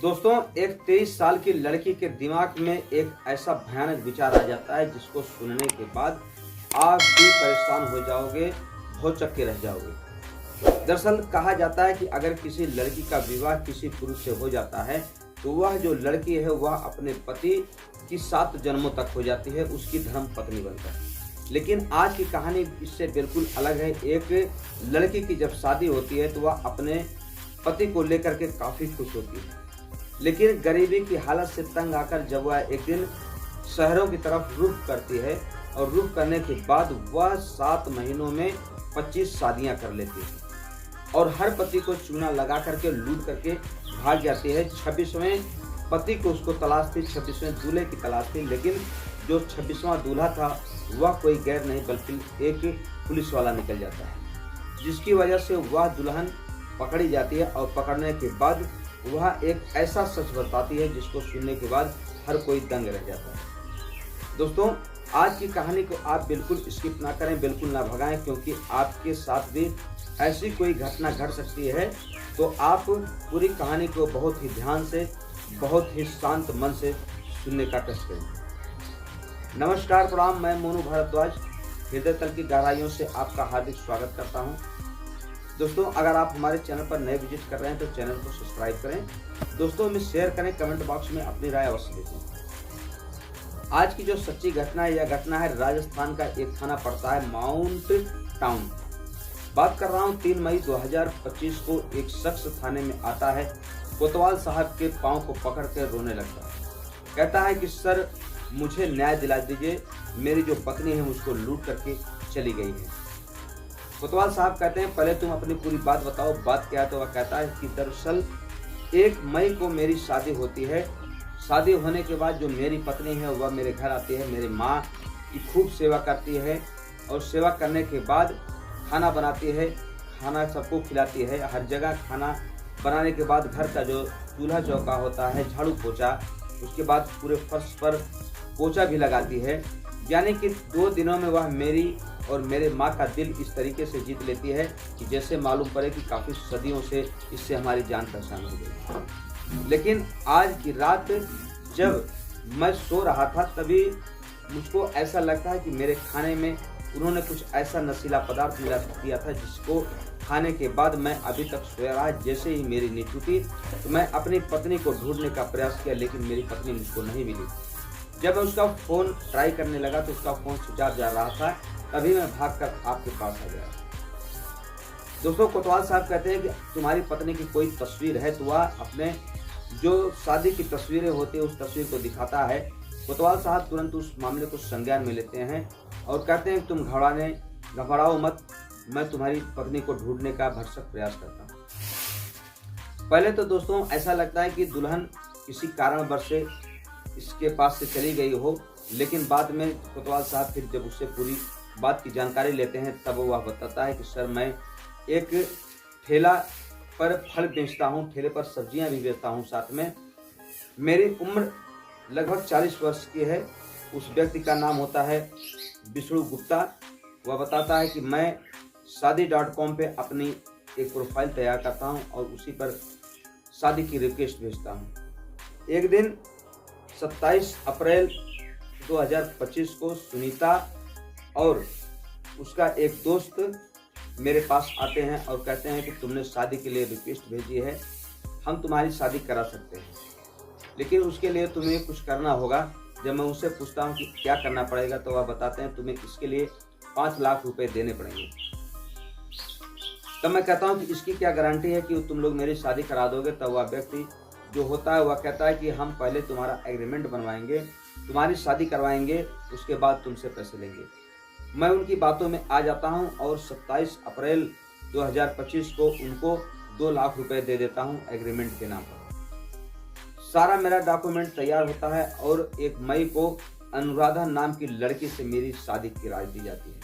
दोस्तों, एक 23 साल की लड़की के दिमाग में एक ऐसा भयानक विचार आ जाता है जिसको सुनने के बाद आप भी परेशान हो जाओगे, भौचक्के रह जाओगे। दरअसल कहा जाता है कि अगर किसी लड़की का विवाह किसी पुरुष से हो जाता है तो वह जो लड़की है वह अपने पति की 7 जन्मों तक हो जाती है, उसकी धर्म पत्नी बनकर। लेकिन आज की कहानी इससे बिल्कुल अलग है। एक लड़की की जब शादी होती है तो वह अपने पति को लेकर के काफ़ी खुश होती है, लेकिन गरीबी की हालत से तंग आकर जब वह एक दिन शहरों की तरफ रुख करती है और रुख करने के बाद वह 7 महीनों में 25 शादियां कर लेती है और हर पति को चूना लगा करके लूट करके भाग जाती है। 26वें पति को उसको तलाश थी, 26वें दूल्हे की तलाश थी, लेकिन जो 26वां दूल्हा था वह कोई गैर नहीं बल्कि एक पुलिस वाला निकल जाता है, जिसकी वजह से वह दुल्हन पकड़ी जाती है और पकड़ने के बाद वह एक ऐसा सच बताती है जिसको सुनने के बाद हर कोई दंग रह जाता है। दोस्तों, आज की कहानी को आप बिल्कुल स्किप ना करें, बिल्कुल ना भगाएं, क्योंकि आपके साथ भी ऐसी कोई घटना घट सकती है। तो आप पूरी कहानी को बहुत ही ध्यान से, बहुत ही शांत मन से सुनने का कष्ट करें। नमस्कार, प्रणाम, मैं मोनू भारद्वाज हृदय तल की गहराइयों से आपका हार्दिक स्वागत करता हूं। दोस्तों, अगर आप हमारे चैनल पर नए विजिट कर रहे हैं तो चैनल को सब्सक्राइब करें, दोस्तों में शेयर करें, कमेंट बॉक्स में अपनी राय अवश्य दें। आज की जो सच्ची घटना है, यह घटना है राजस्थान का एक थाना पड़ता है माउंट टाउन। बात कर रहा हूँ 3 मई 2025 को एक शख्स थाने में आता है, कोतवाल साहब के पाँव को पकड़ कर रोने लगता है। कहता है कि सर, मुझे न्याय दिला दीजिए, मेरी जो पत्नी है मुझको लूट करके चली गई है। कोतवाल साहब कहते हैं पहले तुम अपनी पूरी बात बताओ, बात क्या है। तो वह कहता है कि दरअसल 1 मई को मेरी शादी होती है। शादी होने के बाद जो मेरी पत्नी है वह मेरे घर आती है, मेरी माँ की खूब सेवा करती है और सेवा करने के बाद खाना बनाती है, खाना सबको खिलाती है। हर जगह खाना बनाने के बाद घर का जो चूल्हा चौका होता है, झाड़ू पोछा, उसके बाद पूरे फर्श पर पोछा भी लगाती है। यानी कि 2 दिनों में वह मेरी और मेरे माँ का दिल इस तरीके से जीत लेती है कि जैसे मालूम पड़े कि काफ़ी सदियों से इससे हमारी जान पहचान हो गई। लेकिन आज की रात जब मैं सो रहा था तभी मुझको ऐसा लगता है कि मेरे खाने में उन्होंने कुछ ऐसा नशीला पदार्थ मिला दिया था जिसको खाने के बाद मैं अभी तक सोया रहा। जैसे ही मेरी नींद टूटी तो मैं अपनी पत्नी को ढूंढने का प्रयास किया, लेकिन मेरी पत्नी मुझको नहीं मिली। जब मैं उसका फ़ोन ट्राई करने लगा तो उसका फ़ोन स्विच ऑफ जा रहा था, तभी मैं भागकर आपके पास आ गया। दोस्तों, कोतवाल साहब कहते हैं कि तुम्हारी पत्नी की कोई तस्वीर है, तो वह अपने जो शादी की तस्वीरें होती है उस तस्वीर को दिखाता है। कोतवाल साहब तुरंत उस मामले को संज्ञान में लेते हैं और कहते हैं तुम घबराओ मत, मैं तुम्हारी पत्नी को ढूंढने का भरसक प्रयास करता हूँ। पहले तो दोस्तों ऐसा लगता है कि दुल्हन किसी कारणवश से इसके पास से चली गई हो, लेकिन बाद में कोतवाल साहब फिर जब उससे पूरी बात की जानकारी लेते हैं तब वह बताता है कि सर, मैं एक ठेला पर फल बेचता हूँ, ठेले पर सब्जियां भी बेचता हूँ, साथ में मेरी उम्र लगभग 40 वर्ष की है। उस व्यक्ति का नाम होता है विष्णु गुप्ता। वह बताता है कि मैं शादी.com पे अपनी एक प्रोफाइल तैयार करता हूँ और उसी पर शादी की रिक्वेस्ट भेजता हूँ। एक दिन 27 अप्रैल 2025 को सुनीता और उसका एक दोस्त मेरे पास आते हैं और कहते हैं कि तुमने शादी के लिए रिक्वेस्ट भेजी है, हम तुम्हारी शादी करा सकते हैं, लेकिन उसके लिए तुम्हें कुछ करना होगा। जब मैं उनसे पूछता हूं कि क्या करना पड़ेगा तो वह बताते हैं तुम्हें इसके लिए 5 लाख रुपए देने पड़ेंगे। तब मैं कहता हूं कि इसकी क्या गारंटी है कि तुम लोग मेरी शादी करा दोगे। तब वह व्यक्ति जो होता है वह कहता है कि हम पहले तुम्हारा एग्रीमेंट बनवाएंगे, तुम्हारी शादी करवाएंगे, उसके बाद तुमसे पैसे लेंगे। मैं उनकी बातों में आ जाता हूं और 27 अप्रैल 2025 को उनको 2 लाख रुपए दे देता हूं एग्रीमेंट के नाम पर। सारा मेरा डॉक्यूमेंट तैयार होता है और 1 मई को अनुराधा नाम की लड़की से मेरी शादी की राय दी जाती है।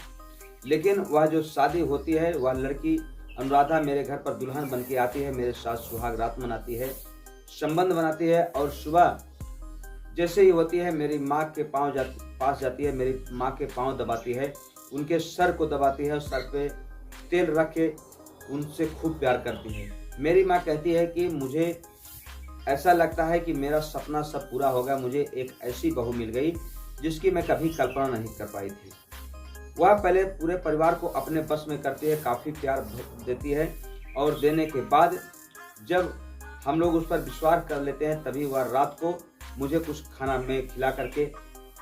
लेकिन वह जो शादी होती है वह लड़की अनुराधा मेरे घर पर दुल्हन बन के आती है, मेरे साथ सुहाग रात मनाती है, संबंध बनाती है और सुबह जैसे ही होती है मेरी माँ के पास जाती है, मेरी माँ के पाँव दबाती है, उनके सर को दबाती है, सर पे तेल रख के उनसे खूब प्यार करती है। मेरी माँ कहती है कि मुझे ऐसा लगता है कि मेरा सपना सब पूरा हो गया, मुझे एक ऐसी बहू मिल गई जिसकी मैं कभी कल्पना नहीं कर पाई थी। वह पहले पूरे परिवार को अपने बस में करती है, काफ़ी प्यार देती है और देने के बाद जब हम लोग उस पर विश्वास कर लेते हैं तभी वह रात को मुझे कुछ खाना में खिला करके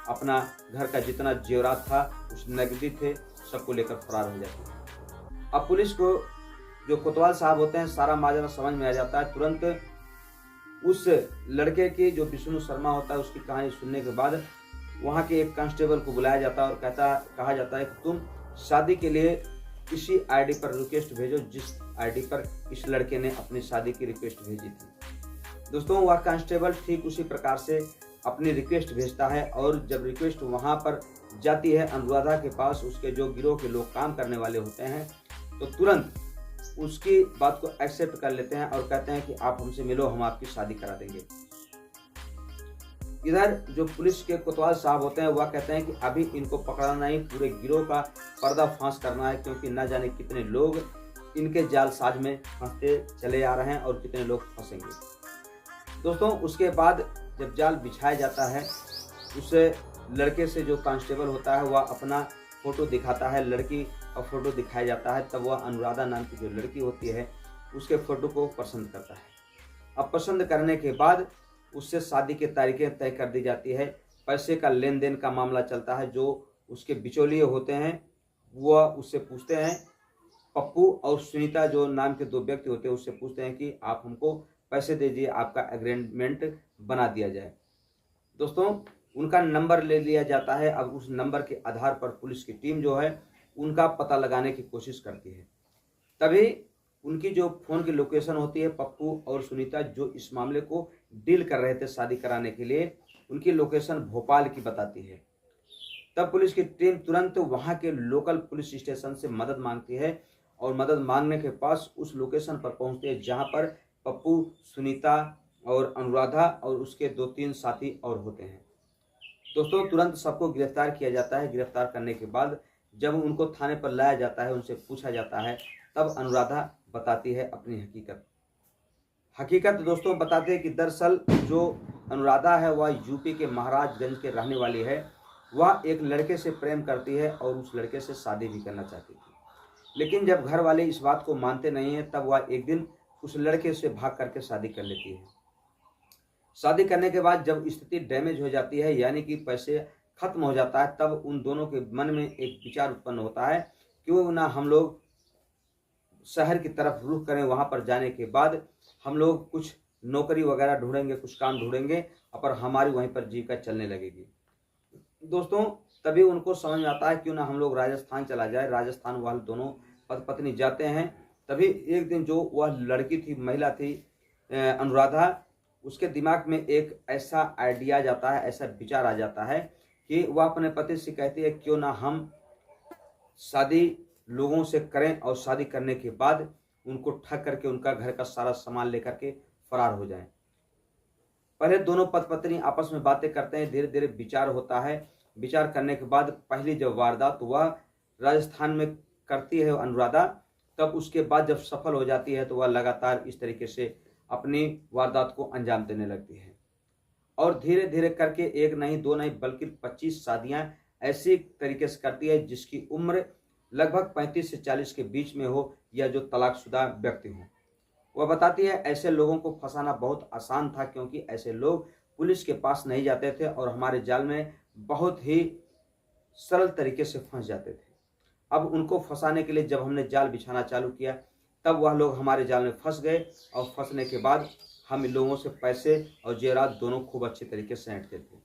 अपना घर का जितना जेवरात था, उस नकदी थे, सबको लेकर फरार हो जाती है। अब पुलिस को जो कोतवाल साहब होते हैं सारा माजरा समझ में आ जाता है। तुरंत उस लड़के की जो विष्णु शर्मा होता है उसकी कहानी सुनने के बाद वहाँ के एक कांस्टेबल को बुलाया जाता है और कहा जाता है कि तुम शादी के लिए इसी आईडी पर रिक्वेस्ट भेजो जिस आईडी पर इस लड़के ने अपनी शादी की रिक्वेस्ट भेजी थी। दोस्तों वह कांस्टेबल ठीक उसी प्रकार से अपनी रिक्वेस्ट भेजता है और जब रिक्वेस्ट वहाँ पर जाती है अनुराधा के पास, उसके जो गिरोह के लोग काम करने वाले होते हैं तो तुरंत उसकी बात को एक्सेप्ट कर लेते हैं और कहते हैं कि आप हमसे मिलो, हम आपकी शादी करा देंगे। इधर जो पुलिस के कोतवाल साहब होते हैं वह कहते हैं कि अभी इनको पकड़ना नहीं, पूरे गिरोह का पर्दाफाश करना है, क्योंकि न जाने कितने लोग इनके जालसाज में फंसते चले आ रहे हैं और कितने लोग फंसेंगे। दोस्तों उसके बाद जब जाल बिछाया जाता है उस लड़के से जो कांस्टेबल होता है वह अपना फ़ोटो दिखाता है, लड़की का फ़ोटो दिखाया जाता है, तब वह अनुराधा नाम की जो लड़की होती है उसके फ़ोटो को पसंद करता है। अब पसंद करने के बाद उससे शादी की तारीखें तय कर दी जाती है। पैसे का लेन देन का मामला चलता है। जो उसके बिचौलिए होते हैं वह उससे पूछते हैं, पप्पू और सुनीता जो नाम के दो व्यक्ति होते हैं उससे पूछते हैं कि आप हमको पैसे दीजिए, आपका एग्रीमेंट बना दिया जाए। दोस्तों उनका नंबर ले लिया जाता है। अब उस नंबर के आधार पर पुलिस की टीम जो है उनका पता लगाने की कोशिश करती है। तभी उनकी जो फ़ोन की लोकेशन होती है, पप्पू और सुनीता जो इस मामले को डील कर रहे थे शादी कराने के लिए, उनकी लोकेशन भोपाल की बताती है। तब पुलिस की टीम तुरंत वहां के लोकल पुलिस स्टेशन से मदद मांगती है और मदद मांगने के पास उस लोकेशन पर पहुंचते हैं जहां पर पप्पू, सुनीता और अनुराधा और उसके 2-3 साथी और होते हैं। दोस्तों तुरंत सबको गिरफ्तार किया जाता है। गिरफ्तार करने के बाद जब उनको थाने पर लाया जाता है, उनसे पूछा जाता है, तब अनुराधा बताती है अपनी हकीकत दोस्तों बताते हैं कि दरअसल जो अनुराधा है वह यूपी के महाराजगंज के रहने वाली है। वह एक लड़के से प्रेम करती है और उस लड़के से शादी भी करना चाहती थी, लेकिन जब घर वाले इस बात को मानते नहीं हैं तब वह एक दिन उस लड़के से भाग करके शादी कर लेती है। शादी करने के बाद जब स्थिति डैमेज हो जाती है यानी कि पैसे खत्म हो जाता है, तब उन दोनों के मन में एक विचार उत्पन्न होता है, क्यों ना हम लोग शहर की तरफ रुख करें। वहां पर जाने के बाद हम लोग कुछ नौकरी वगैरह ढूंढेंगे, कुछ काम ढूंढेंगे और हमारी वहीं पर जीविका चलने लगेगी। दोस्तों तभी उनको समझ में आता है क्यों ना हम लोग राजस्थान चला जाए। राजस्थान वह दोनों पति पत्नी जाते हैं। तभी एक दिन जो वह लड़की थी, महिला थी अनुराधा, उसके दिमाग में एक ऐसा आइडिया जाता है, ऐसा विचार आ जाता है कि वह अपने पति से कहती है क्यों ना हम शादी लोगों से करें और शादी करने के बाद उनको ठग करके उनका घर का सारा सामान लेकर के फरार हो जाएं। पहले दोनों पति पत्नी आपस में बातें करते हैं, धीरे धीरे विचार होता है। विचार करने के बाद पहली जब वारदात वह राजस्थान में करती है अनुराधा, तब उसके बाद जब सफल हो जाती है तो वह लगातार इस तरीके से अपनी वारदात को अंजाम देने लगती है और धीरे धीरे करके एक नहीं, दो नहीं, बल्कि 25 शादियां ऐसी तरीके से करती है जिसकी उम्र लगभग 35 से 40 के बीच में हो या जो तलाकशुदा व्यक्ति हो। वह बताती है ऐसे लोगों को फंसाना बहुत आसान था क्योंकि ऐसे लोग पुलिस के पास नहीं जाते थे और हमारे जाल में बहुत ही सरल तरीके से फंस जाते थे। अब उनको फंसाने के लिए जब हमने जाल बिछाना चालू किया तब वह लोग हमारे जाल में फंस गए और फंसने के बाद हम इन लोगों से पैसे और जेवरात दोनों खूब अच्छे तरीके से ऐंठते थे।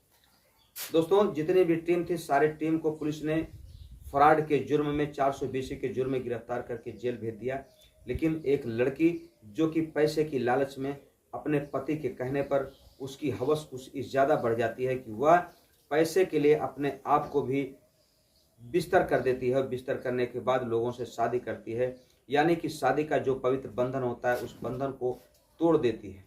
दोस्तों जितनी भी टीम थी सारी टीम को पुलिस ने फ्रॉड के जुर्म में 420 के जुर्म में गिरफ्तार करके जेल भेज दिया, लेकिन एक लड़की जो कि पैसे की लालच में अपने पति के कहने पर उसकी हवस कुछ ज़्यादा बढ़ जाती है कि वह पैसे के लिए अपने आप को भी बिस्तर कर देती है। बिस्तर करने के बाद लोगों से शादी करती है, यानी कि शादी का जो पवित्र बंधन होता है उस बंधन को तोड़ देती है।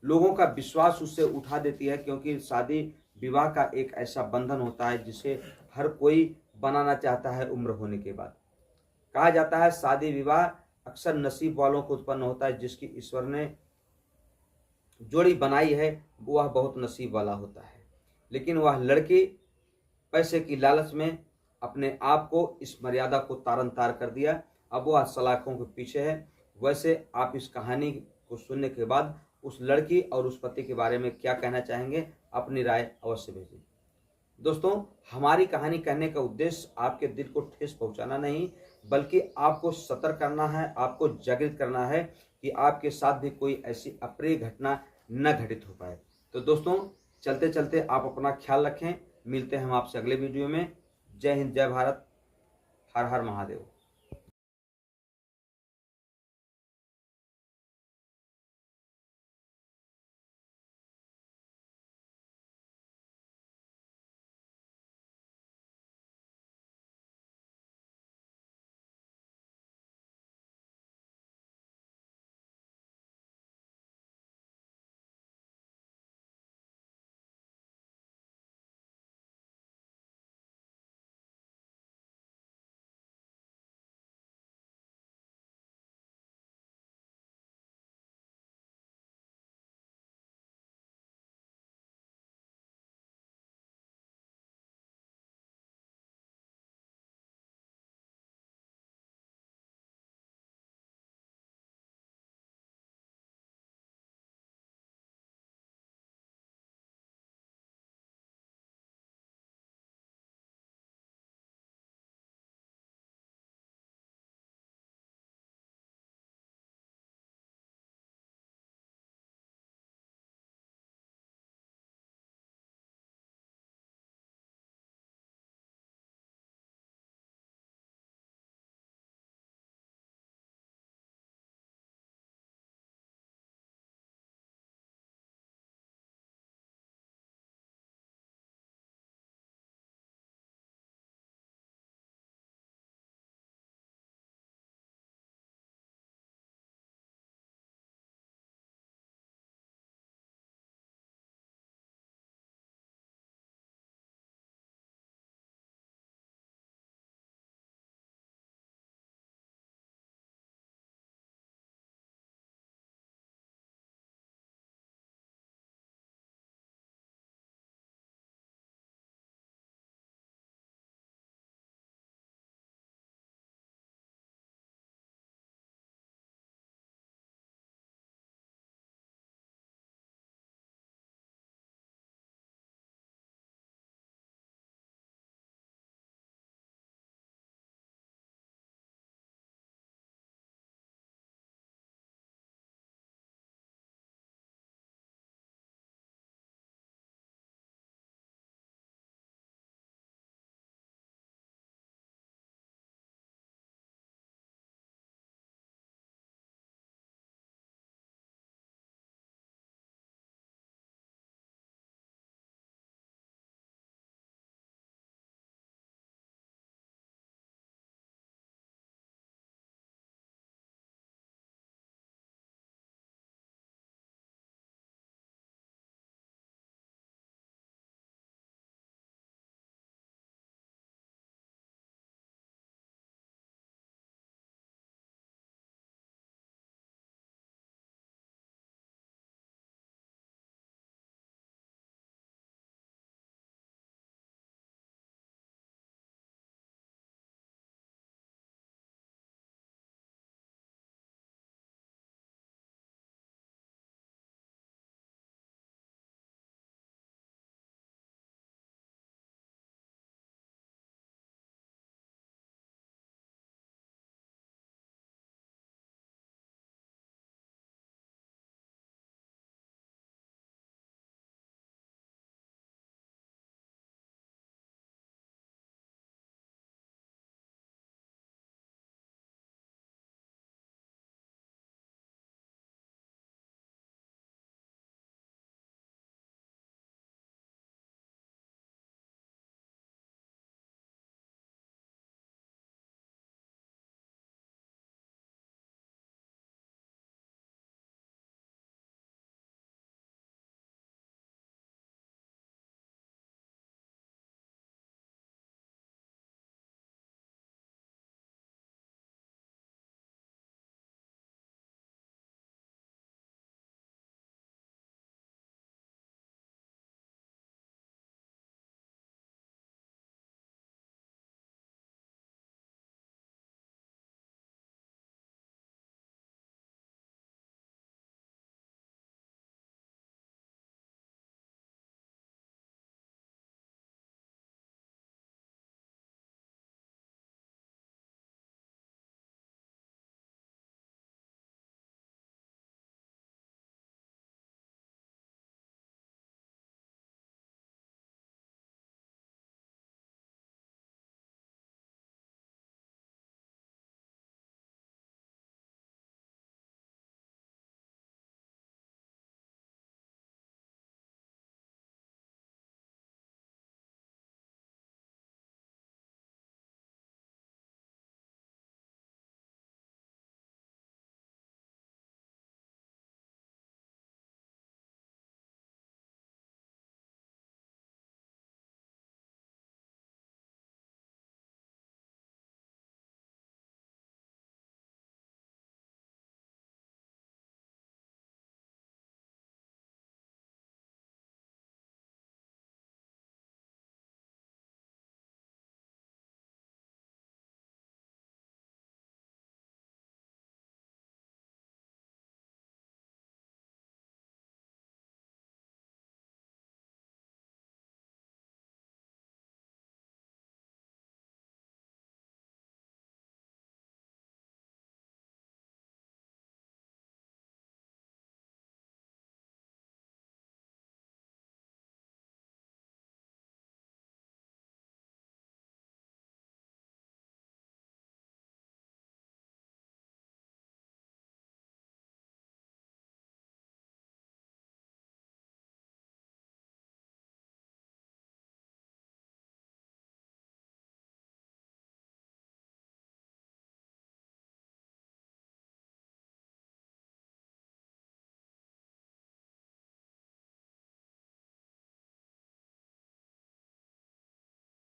लोगों का विश्वास उससे उठा देती है क्योंकि शादी विवाह का एक ऐसा बंधन होता है जिसे हर कोई बनाना चाहता है उम्र होने के बाद। कहा जाता है शादी विवाह अक्सर नसीब वालों को उत्पन्न होता है जिसकी ईश्वर ने जोड़ी बनाई है वह बहुत नसीब वाला होता है, लेकिन वह लड़की पैसे की लालच में अपने आप को इस मर्यादा को तारन तार कर दिया। अब वह सलाखों के पीछे है। वैसे आप इस कहानी को सुनने के बाद उस लड़की और उस पति के बारे में क्या कहना चाहेंगे, अपनी राय अवश्य भेजें। दोस्तों, हमारी कहानी कहने का उद्देश्य आपके दिल को ठेस पहुंचाना नहीं, बल्कि आपको सतर्क करना है, आपको जागृत करना है कि आपके साथ भी कोई ऐसी अप्रिय घटना न घटित हो पाए। तो दोस्तों, चलते चलते आप अपना ख्याल रखें। मिलते हैं हम आपसे अगले वीडियो में। जय हिंद, जय भारत, हर हर महादेव।